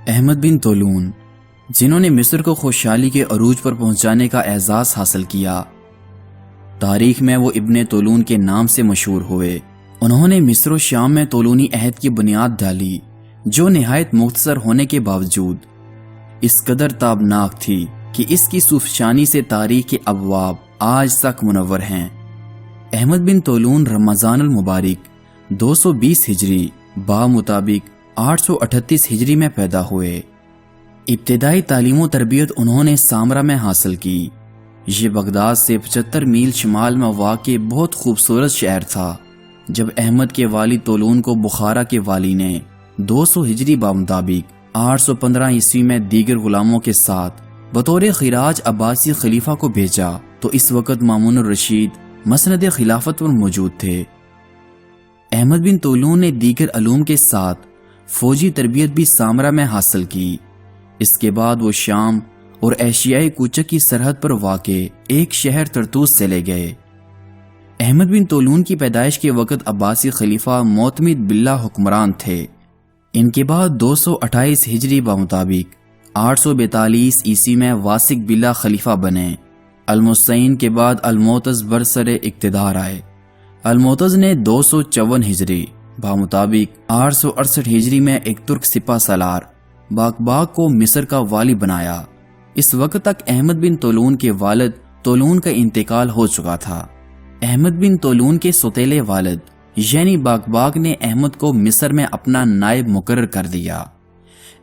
احمد بن طولون، جنہوں نے مصر کو خوشحالی کے عروج پر پہنچانے کا اعزاز حاصل کیا، تاریخ میں وہ ابن طولون کے نام سے مشہور ہوئے۔ انہوں نے مصر و شام میں طولونی عہد کی بنیاد ڈالی، جو نہایت مختصر ہونے کے باوجود اس قدر تابناک تھی کہ اس کی سفشانی سے تاریخ کے ابواب آج تک منور ہیں۔ احمد بن طولون رمضان المبارک 220 ہجری مطابق 838 ہجری میں پیدا ہوئے۔ ابتدائی تعلیم و تربیت انہوں نے سامرا میں حاصل کی۔ یہ بغداد سے 75 میل شمال میں واقع بہت خوبصورت شہر تھا۔ جب احمد کے والد طولون کو بخارا کے والی نے 200 ہجری مطابق 815 عیسوی میں دیگر غلاموں کے ساتھ بطور خراج عباسی خلیفہ کو بھیجا تو اس وقت مامون الرشید مسند خلافت پر موجود تھے۔ احمد بن طولون نے دیگر علوم کے ساتھ فوجی تربیت بھی سامرا میں حاصل کی۔ اس کے بعد وہ شام اور ایشیائی کوچک کی سرحد پر واقع ایک شہر طرطوس چلے گئے۔ احمد بن طولون کی پیدائش کے وقت عباسی خلیفہ معتمد باللہ حکمران تھے۔ ان کے بعد 228 ہجری مطابق 842 عیسوی میں واسق باللہ خلیفہ بنے۔ المستعین کے بعد المعتز برسر اقتدار آئے۔ المعتز نے 254 ہجری مطابق 868 ہجری میں ایک ترک سپہ سالار باغباغ کو مصر کا والی بنایا۔ اس وقت تک احمد بن طولون کے والد طولون کا انتقال ہو چکا تھا۔ احمد بن طولون کے سوتیلے والد یعنی باغباغ نے احمد کو مصر میں اپنا نائب مقرر کر دیا۔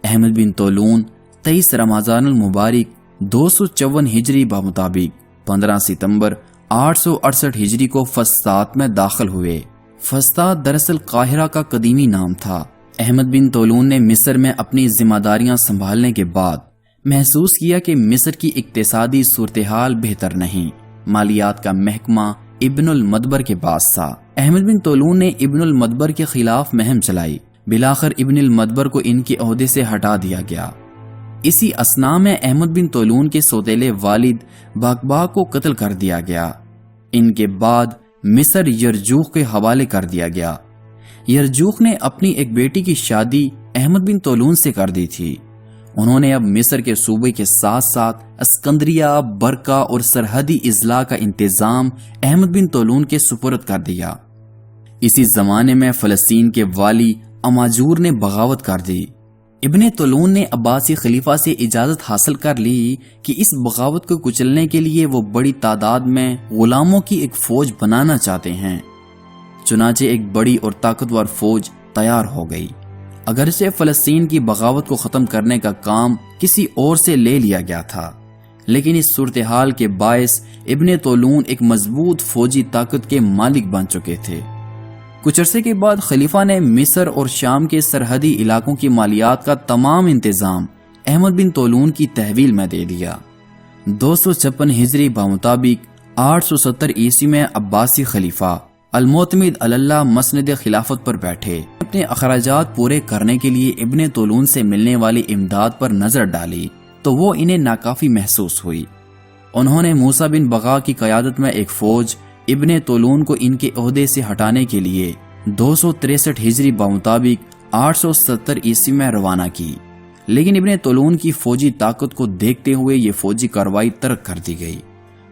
احمد بن طولون 23 رمضان المبارک 254 ہجری مطابق 15 ستمبر 868 ہجری کو فسطاط میں داخل ہوئے۔ فسطاط دراصل قاہرہ کا قدیمی نام تھا۔ احمد بن طولون نے مصر میں اپنی ذمہ داریاں سنبھالنے کے بعد محسوس کیا کہ مصر کی اقتصادی صورتحال بہتر نہیں۔ مالیات کا محکمہ ابن المدبر کے پاس تھا۔ احمد بن طولون نے ابن المدبر کے خلاف مہم چلائی۔ بالآخر ابن المدبر کو ان کے عہدے سے ہٹا دیا گیا۔ اسی اثناء میں احمد بن طولون کے سوتیلے والد باغباغ کو قتل کر دیا گیا۔ ان کے بعد مصر یرجوخ کے حوالے کر دیا گیا۔ یرجوخ نے اپنی ایک بیٹی کی شادی احمد بن طولون سے کر دی تھی۔ انہوں نے اب مصر کے صوبے کے ساتھ ساتھ اسکندریہ، برقہ اور سرحدی اضلاع کا انتظام احمد بن طولون کے سپرد کر دیا۔ اسی زمانے میں فلسطین کے والی اماجور نے بغاوت کر دی۔ ابن طولون نے عباسی خلیفہ سے اجازت حاصل کر لی کہ اس بغاوت کو کچلنے کے لیے وہ بڑی تعداد میں غلاموں کی ایک فوج بنانا چاہتے ہیں۔ چنانچہ ایک بڑی اور طاقتور فوج تیار ہو گئی۔ اگرچہ فلسطین کی بغاوت کو ختم کرنے کا کام کسی اور سے لے لیا گیا تھا، لیکن اس صورتحال کے باعث ابن طولون ایک مضبوط فوجی طاقت کے مالک بن چکے تھے۔ کچھ عرصے کے بعد خلیفہ نے مصر اور شام کے سرحدی علاقوں کی مالیات کا تمام انتظام احمد بن طولون کی تحویل میں دے دیا۔ 256 ہجری مطابق 870 عیسوی میں عباسی خلیفہ المعتمد اللہ مسند خلافت پر بیٹھے۔ اپنے اخراجات پورے کرنے کے لیے ابن طولون سے ملنے والی امداد پر نظر ڈالی تو وہ انہیں ناکافی محسوس ہوئی۔ انہوں نے موسیٰ بن بغا کی قیادت میں ایک فوج ابن طولون کو ان کے عہدے سے ہٹانے کے لیے 263 ہجری مطابق 870 عیسوی میں روانہ کی، لیکن ابن طولون کی فوجی طاقت کو دیکھتے ہوئے یہ فوجی کارروائی ترک کر دی گئی۔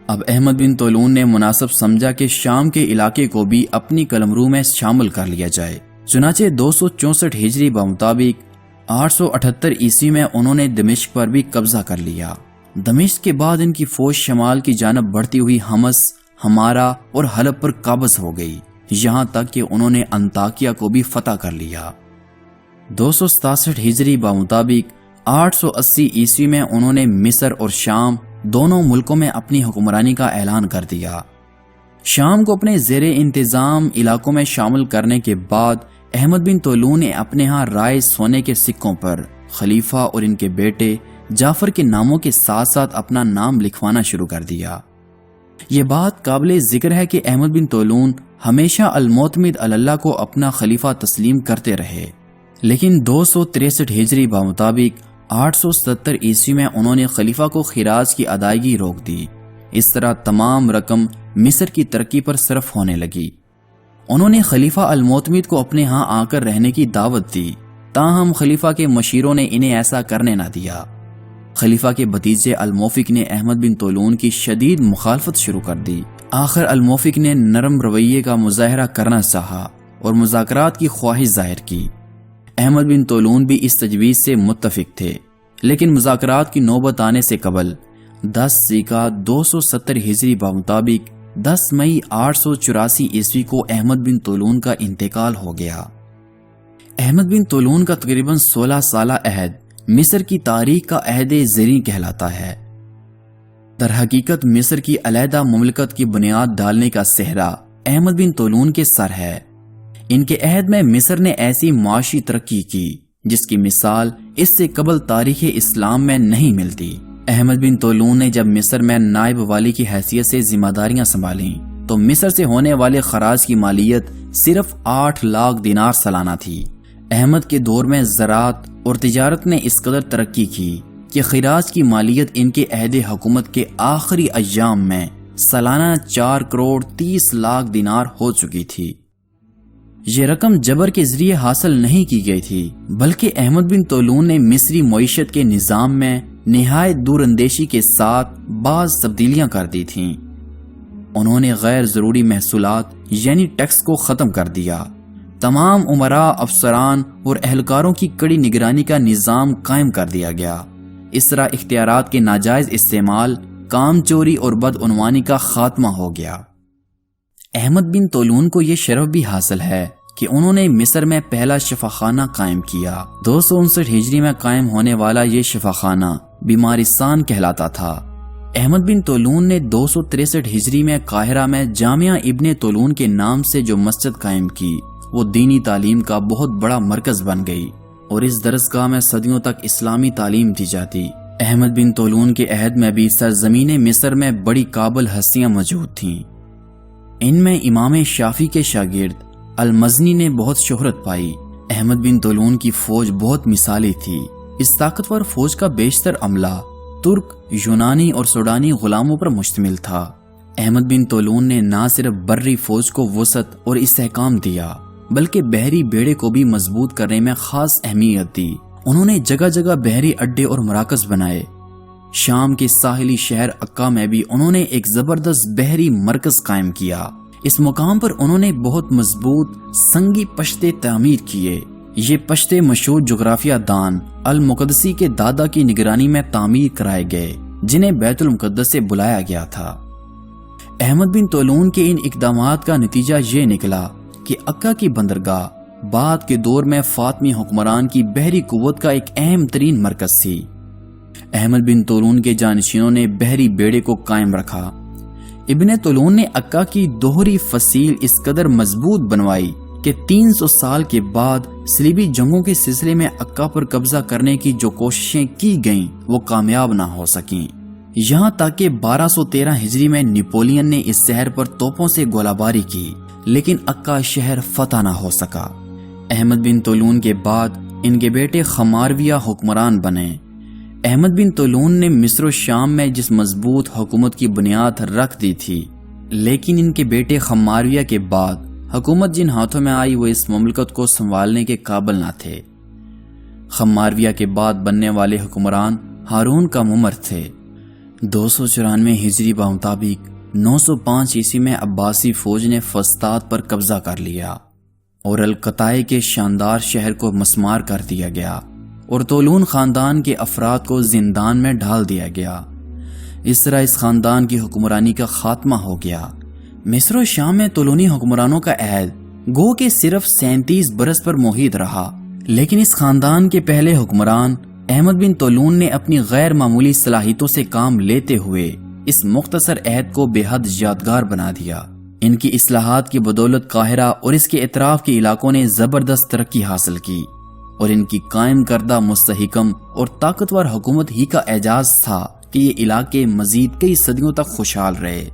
اب احمد بن طولون نے مناسب سمجھا کہ شام کے علاقے کو بھی اپنی قلمرو میں شامل کر لیا جائے۔ چنانچہ 264 ہجری مطابق 878 عیسوی میں انہوں نے دمشق پر بھی قبضہ کر لیا۔ دمشق کے بعد ان کی فوج شمال کی جانب بڑھتی ہوئی حمص، ہمارا اور حلب پر قابض ہو گئی، یہاں تک کہ انہوں نے انطاکیہ کو بھی فتح کر لیا۔ 267 ہجری مطابق 880 عیسوی میں انہوں نے مصر اور شام دونوں ملکوں میں اپنی حکمرانی کا اعلان کر دیا۔ شام کو اپنے زیر انتظام علاقوں میں شامل کرنے کے بعد احمد بن طولون نے اپنے ہاں رائے سونے کے سکوں پر خلیفہ اور ان کے بیٹے جعفر کے ناموں کے ساتھ ساتھ اپنا نام لکھوانا شروع کر دیا۔ یہ بات قابل ذکر ہے کہ احمد بن طولون ہمیشہ المعتمد اللہ کو اپنا خلیفہ تسلیم کرتے رہے، لیکن 263 ہجری مطابق 870 عیسوی میں انہوں نے خلیفہ کو خراج کی ادائیگی روک دی۔ اس طرح تمام رقم مصر کی ترقی پر صرف ہونے لگی۔ انہوں نے خلیفہ المعتمد کو اپنے ہاں آ کر رہنے کی دعوت دی، تاہم خلیفہ کے مشیروں نے انہیں ایسا کرنے نہ دیا۔ خلیفہ کے بھتیجے الموفق نے احمد بن طولون کی شدید مخالفت شروع کر دی۔ آخر الموفق نے نرم رویے کا مظاہرہ کرنا چاہا اور مذاکرات کی خواہش ظاہر کی۔ احمد بن طولون بھی اس تجویز سے متفق تھے، لیکن مذاکرات کی نوبت آنے سے قبل 10 ذیقعدہ 270 ہجری بمطابق 10 مئی 884 عیسوی کو احمد بن طولون کا انتقال ہو گیا۔ احمد بن طولون کا تقریباً 16 سالہ عہد مصر کی تاریخ کا عہد زریں کہلاتا ہے۔ در حقیقت مصر کی علیحدہ مملکت کی بنیاد ڈالنے کا صحرا احمد بن طولون کے سر ہے۔ ان کے عہد میں مصر نے ایسی معاشی ترقی کی جس کی مثال اس سے قبل تاریخ اسلام میں نہیں ملتی۔ احمد بن طولون نے جب مصر میں نائب والی کی حیثیت سے ذمہ داریاں سنبھالیں تو مصر سے ہونے والے خراج کی مالیت صرف 8 لاکھ دینار سالانہ تھی۔ احمد کے دور میں زراعت اور تجارت نے اس قدر ترقی کی کہ خراج کی مالیت ان کے عہد حکومت کے آخری ایام میں سالانہ 4 کروڑ 30 لاکھ دینار ہو چکی تھی۔ یہ رقم جبر کے ذریعے حاصل نہیں کی گئی تھی، بلکہ احمد بن طولون نے مصری معیشت کے نظام میں نہایت دور اندیشی کے ساتھ بعض تبدیلیاں کر دی تھیں۔ انہوں نے غیر ضروری محصولات یعنی ٹیکس کو ختم کر دیا۔ تمام امراء، افسران اور اہلکاروں کی کڑی نگرانی کا نظام قائم کر دیا گیا۔ اس طرح اختیارات کے ناجائز استعمال، کام چوری اور بدعنوانی کا خاتمہ ہو گیا۔ احمد بن طولون کو یہ شرف بھی حاصل ہے کہ انہوں نے مصر میں پہلا شفاخانہ قائم کیا۔ 259 ہجری میں قائم ہونے والا یہ شفاخانہ بیمارستان کہلاتا تھا۔ احمد بن طولون نے 263 ہجری میں قاہرہ میں جامعہ ابن طولون کے نام سے جو مسجد قائم کی وہ دینی تعلیم کا بہت بڑا مرکز بن گئی اور اس درسگاہ میں صدیوں تک اسلامی تعلیم دی جاتی۔ احمد بن طولون کے عہد میں بھی سرزمین مصر میں بڑی قابل ہستیاں موجود تھیں۔ ان میں امام شافعی کے شاگرد المزنی نے بہت شہرت پائی۔ احمد بن طولون کی فوج بہت مثالی تھی۔ اس طاقتور فوج کا بیشتر عملہ ترک، یونانی اور سوڈانی غلاموں پر مشتمل تھا۔ احمد بن طولون نے نہ صرف بری فوج کو وسعت اور استحکام دیا بلکہ بحری بیڑے کو بھی مضبوط کرنے میں خاص اہمیت دی۔ انہوں نے جگہ جگہ بحری اڈے اور مراکز بنائے۔ شام کے ساحلی شہر عکا میں بھی انہوں نے ایک زبردست بحری مرکز قائم کیا۔ اس مقام پر انہوں نے بہت مضبوط سنگی پشتے تعمیر کیے۔ یہ پشتے مشہور جغرافیہ دان المقدسی کے دادا کی نگرانی میں تعمیر کرائے گئے، جنہیں بیت المقدس سے بلایا گیا تھا۔ احمد بن طولون کے ان اقدامات کا نتیجہ یہ نکلا کہ عکا کی بندرگاہ بعد کے دور میں فاطمی حکمران کی بحری قوت کا ایک اہم ترین مرکز تھی۔ احمد بن طولون کے جانشینوں نے بحری بیڑے کو قائم رکھا۔ ابن طولون نے عکا کی دوہری فصیل اس قدر مضبوط بنوائی کہ 300 سال کے بعد صلیبی جنگوں کے سلسلے میں عکا پر قبضہ کرنے کی جو کوششیں کی گئیں وہ کامیاب نہ ہو سکیں، یہاں تک کہ 1213 ہجری میں نپولین نے اس شہر پر توپوں سے گولہ باری کی، لیکن عکا شہر فتح نہ ہو سکا۔ احمد بن طولون کے بعد ان کے بیٹے خمارویہ حکمران بنے۔ احمد بن طولون نے مصر و شام میں جس مضبوط حکومت کی بنیاد رکھ دی تھی، لیکن ان کے بیٹے خمارویہ کے بعد حکومت جن ہاتھوں میں آئی وہ اس مملکت کو سنبھالنے کے قابل نہ تھے۔ خمارویہ کے بعد بننے والے حکمران ہارون کا ممر تھے۔ 294 ہجری بمطابق 905 عیسوی میں عباسی فوج نے فسطاط پر قبضہ کر لیا اور القطائے کے شاندار شہر کو مسمار کر دیا گیا اور طولون خاندان کے افراد کو زندان میں ڈال دیا گیا۔ اس طرح اس خاندان کی حکمرانی کا خاتمہ ہو گیا۔ مصر و شام میں طولونی حکمرانوں کا عہد گو کہ صرف 37 برس پر محیط رہا، لیکن اس خاندان کے پہلے حکمران احمد بن طولون نے اپنی غیر معمولی صلاحیتوں سے کام لیتے ہوئے اس مختصر عہد کو بے حد یادگار بنا دیا۔ ان کی اصلاحات کی بدولت قاہرہ اور اس کے اطراف کے علاقوں نے زبردست ترقی حاصل کی، اور ان کی قائم کردہ مستحکم اور طاقتور حکومت ہی کا اعجاز تھا کہ یہ علاقے مزید کئی صدیوں تک خوشحال رہے۔